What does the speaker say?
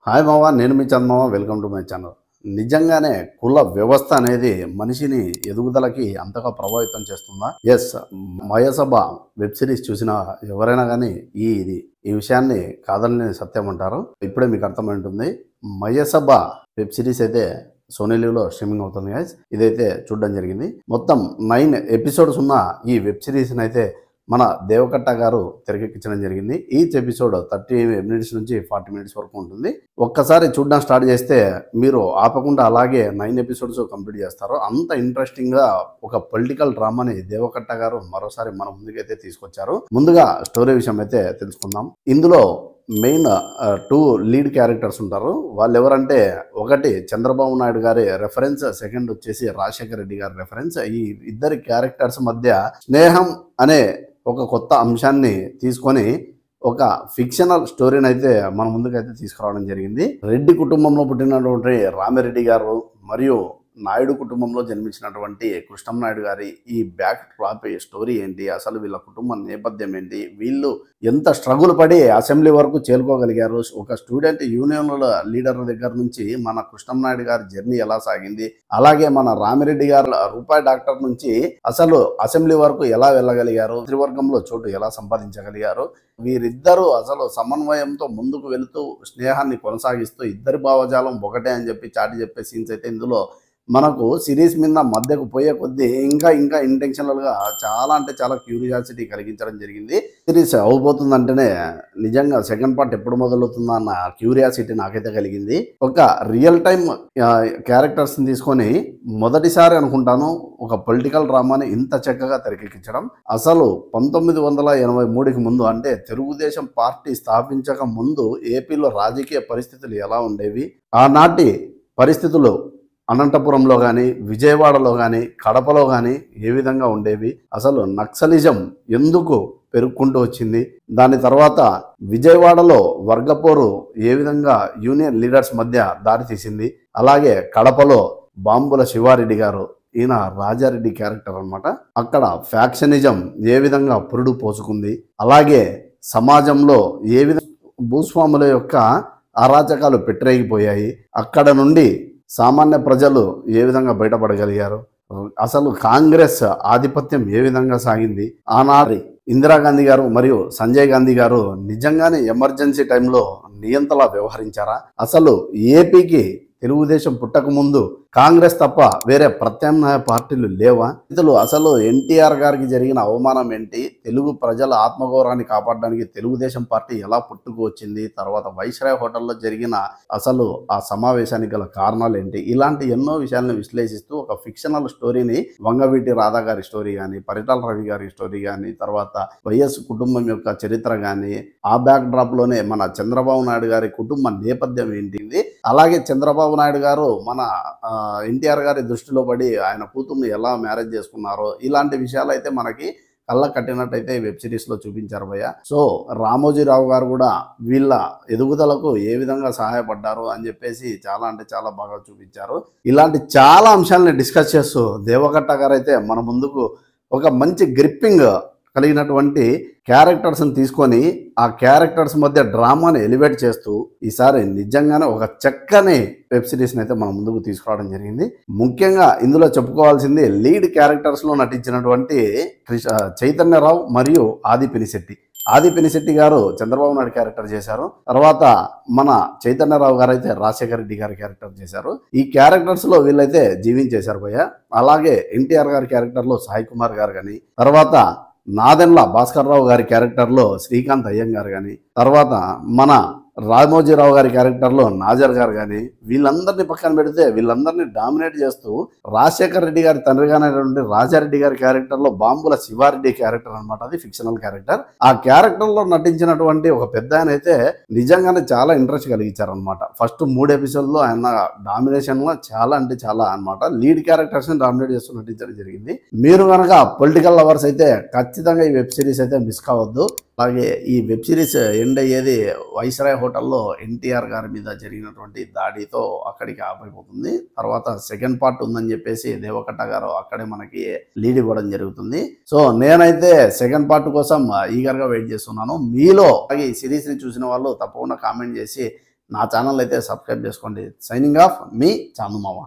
Hi మావా, నేను మీ Chandamama. Welcome to my channel. నిజంగానే కుల వ్యవస్థ అనేది మనిషిని ఎదుగుదలకి అంతగా ప్రభావితం చేస్తుందా? ఎస్, మయసభ వెబ్ సిరీస్ చూసిన ఎవరైనా కానీ ఈ విషయాన్ని కాదని సత్యం అంటారు. ఇప్పుడే మీకు అర్థమై ఉంటుంది. మయసభ వెబ్ సిరీస్ అయితే సోనీ లీవ్లో స్ట్రీమింగ్ అవుతుంది గైస్. ఇదైతే చూడడం జరిగింది. మొత్తం 9 ఎపిసోడ్స్ ఉన్న ఈ వెబ్ సిరీస్ని అయితే మన దేవకట్ట గారు తెరకెక్కించడం జరిగింది. ఈచ్ ఎపిసోడ్ 30 మినిట్స్ నుంచి 40 మినిట్స్ వరకు ఉంటుంది. ఒక్కసారి చూడడం స్టార్ట్ చేస్తే మీరు ఆపకుండా అలాగే 9 ఎపిసోడ్స్ కంప్లీట్ చేస్తారు. అంత ఇంట్రెస్టింగ్గా ఒక పొలిటికల్ డ్రామాని దేవకట్ట గారు మరోసారి మన ముందుకైతే తీసుకొచ్చారు. ముందుగా స్టోరీ విషయం అయితే తెలుసుకుందాం. ఇందులో మెయిన్ 2 లీడ్ క్యారెక్టర్స్ ఉంటారు. వాళ్ళు ఎవరంటే, ఒకటి చంద్రబాబు నాయుడు గారి రెఫరెన్స్, సెకండ్ వచ్చేసి రాజశేఖర రెడ్డి గారి రెఫరెన్స్. ఈ ఇద్దరి క్యారెక్టర్స్ మధ్య స్నేహం అనే ఒక కొత్త అంశాన్ని తీసుకొని ఒక ఫిక్షనల్ స్టోరీని అయితే మన ముందుకైతే తీసుకురావడం జరిగింది. రెడ్డి కుటుంబంలో పుట్టినటువంటి రామిరెడ్డి గారు మరియు నాయుడు కుటుంబంలో జన్మించినటువంటి కృష్ణంనాయుడు గారి ఈ బ్యాక్ డ్రాప్ స్టోరీ ఏంటి, అసలు వీళ్ళ కుటుంబ నేపథ్యం ఏంటి, వీళ్ళు ఎంత స్ట్రగుల్ పడి అసెంబ్లీ వరకు చేరుకోగలిగారు, ఒక స్టూడెంట్ యూనియన్ల లీడర్ దగ్గర నుంచి మన కృష్ణంనాయుడు గారి జర్నీ ఎలా సాగింది, అలాగే మన రామిరెడ్డి గారు రూపాయి డాక్టర్ నుంచి అసలు అసెంబ్లీ వరకు ఎలా వెళ్ళగలిగారు, త్రివర్గంలో చోటు ఎలా సంపాదించగలిగారు, వీరిద్దరూ అసలు సమన్వయంతో ముందుకు వెళుతూ స్నేహాన్ని కొనసాగిస్తూ ఇద్దరి భావజాలం ఒకటే అని చెప్పి చాటి చెప్పే సీన్స్ అయితే ఇందులో మనకు సిరీస్ మీద మధ్యకు పోయే కొద్దీ ఇంకా ఇంటెన్షనల్గా చాలా అంటే చాలా క్యూరియాసిటీ కలిగించడం జరిగింది. సిరీస్ అవబోతుందంటేనే నిజంగా సెకండ్ పార్ట్ ఎప్పుడు మొదలవుతుందా అన్న క్యూరియాసిటీ నాకైతే కలిగింది. ఒక రియల్ టైమ్ క్యారెక్టర్స్ని తీసుకొని మొదటిసారి అనుకుంటాను ఒక పొలిటికల్ డ్రామాని ఇంత చక్కగా తెరకెక్కించడం. అసలు 1983కి ముందు, అంటే తెలుగుదేశం పార్టీ స్థాపించక ముందు ఏపీలో రాజకీయ పరిస్థితులు ఎలా ఉండేవి, ఆనాటి పరిస్థితులు అనంతపురంలో కానీ, విజయవాడలో కానీ, కడపలో కానీ ఏ విధంగా ఉండేవి, అసలు నక్సలిజం ఎందుకు పెరుగుకుంటూ వచ్చింది, దాని తర్వాత విజయవాడలో వర్గపోరు ఏ విధంగా యూనియన్ లీడర్స్ మధ్య దారితీసింది, అలాగే కడపలో బాంబుల శివారెడ్డి గారు, ఈయన రాజారెడ్డి క్యారెక్టర్ అనమాట, అక్కడ ఫ్యాక్షనిజం ఏ విధంగా పురుడు పోసుకుంది, అలాగే సమాజంలో ఏ విధంగా భూస్వాముల యొక్క అరాచకాలు పెట్టరేగిపోయాయి, అక్కడ నుండి సామాన్య ప్రజలు ఏ విధంగా బయటపడగలిగారు, అసలు కాంగ్రెస్ ఆధిపత్యం ఏ విధంగా సాగింది, ఆనాటి ఇందిరాగాంధీ గారు మరియు సంజయ్ గాంధీ గారు నిజంగానే ఎమర్జెన్సీ టైంలో నియంతలా వ్యవహరించారా, అసలు ఏపీకి తెలుగుదేశం పుట్టక ముందు కాంగ్రెస్ తప్ప వేరే ప్రత్యామ్నాయ పార్టీలు లేవా, అసలు ఎన్టీఆర్ గారికి జరిగిన అవమానం ఏంటి, తెలుగు ప్రజల ఆత్మగౌరవాన్ని కాపాడడానికి తెలుగుదేశం పార్టీ ఎలా పుట్టుకు వచ్చింది, తర్వాత వైస్రాయ్ హోటల్లో జరిగిన అసలు ఆ సమావేశానికి గల కారణాలు ఏంటి, ఇలాంటి ఎన్నో విషయాలను విశ్లేషిస్తూ ఒక ఫిక్షనల్ స్టోరీని వంగవీటి రాధా గారి స్టోరీ కానీ, పరిటాల రవి గారి స్టోరీ కానీ, తర్వాత వైఎస్ కుటుంబం యొక్క చరిత్ర కానీ, ఆ బ్యాక్ డ్రాప్ లోనే మన చంద్రబాబు నాయుడు గారి కుటుంబ నేపథ్యం ఏంటి, అలాగే చంద్రబాబు నాయుడు గారు మన ఎన్టీఆర్ గారి దృష్టిలో పడి ఆయన కూతుర్ని ఎలా మ్యారేజ్ చేసుకున్నారో, ఇలాంటి విషయాలు అయితే మనకి కళ్ళ కట్టినట్టయితే వెబ్ సిరీస్లో చూపించారు భయ్య. సో రామోజీరావు గారు కూడా వీళ్ళ ఎదుగుదలకు ఏ విధంగా సహాయపడ్డారు అని చెప్పేసి చాలా అంటే చాలా బాగా చూపించారు. ఇలాంటి చాలా అంశాలని డిస్కస్ చేస్తూ దేవకట్ట గారు అయితే మన ముందుకు ఒక మంచి గ్రిప్పింగ్ కలిగినటువంటి క్యారెక్టర్స్ని తీసుకొని ఆ క్యారెక్టర్స్ మధ్య డ్రామాని ఎలివేట్ చేస్తూ ఈసారి నిజంగానే ఒక చక్కని వెబ్ సిరీస్ని అయితే మన ముందుకు తీసుకురావడం జరిగింది. ముఖ్యంగా ఇందులో చెప్పుకోవాల్సింది లీడ్ క్యారెక్టర్స్లో నటించినటువంటి చైతన్యరావు మరియు ఆది పినిశెట్టి గారు చంద్రబాబు నాయుడు క్యారెక్టర్ చేశారు. తర్వాత మన చైతన్యరావు గారు అయితే రాజశేఖర రెడ్డి గారి క్యారెక్టర్ చేశారు. ఈ క్యారెక్టర్స్లో వీళ్ళైతే జీవించేశారు భయ్య. అలాగే ఎన్టీఆర్ గారి క్యారెక్టర్లో సాయి కుమార్ గారు కానీ, తర్వాత నాదెండ్ల భాస్కర్ రావు గారి క్యారెక్టర్లో శ్రీకాంత్ అయ్యంగారు కానీ, తర్వాత మన రామోజీరావు గారి క్యారెక్టర్లో నాజర్ గారు కానీ, వీళ్ళందరినీ పక్కన పెడితే వీళ్ళందరినీ డామినేట్ చేస్తూ రాజశేఖర రెడ్డి గారి తండ్రిగానేటువంటి రాజారెడ్డి గారి క్యారెక్టర్లో బాంబుల శివారెడ్డి క్యారెక్టర్ అనమాట, అది ఫిక్షనల్ క్యారెక్టర్. ఆ క్యారెక్టర్లో నటించినటువంటి ఒక పెద్ద ఆయన అయితే నిజంగానే చాలా ఇంట్రెస్ట్ కలిగించారనమాట. ఫస్ట్ 3 ఎపిసోడ్లో ఆయన డామినేషన్లో చాలా అంటే చాలా అనమాట లీడ్ క్యారెక్టర్స్ని డామినేట్ చేస్తూ నటించడం జరిగింది. మీరు కనుక పొలిటికల్ లవర్స్ అయితే ఖచ్చితంగా ఈ వెబ్ సిరీస్ అయితే మిస్ కావద్దు. అలాగే ఈ వెబ్ సిరీస్ ఎండ్ అయ్యేది వైస్రాయ్ హోటల్లో ఎన్టీఆర్ గారి మీద జరిగినటువంటి దాడితో అక్కడికి ఆపైపోతుంది. తర్వాత సెకండ్ పార్ట్ ఉందని చెప్పేసి దేవకట్ట గారు అక్కడే మనకి లీడ్ ఇవ్వడం జరుగుతుంది. సో నేనైతే సెకండ్ పార్ట్ కోసం ఈగర్గా వెయిట్ చేస్తున్నాను. మీలో ఈ సిరీస్ని చూసిన వాళ్ళు తప్పకుండా కామెంట్ చేసి నా ఛానల్ అయితే సబ్స్క్రైబ్ చేసుకోండి. సైనింగ్ ఆఫ్ మీ చాందుమావ.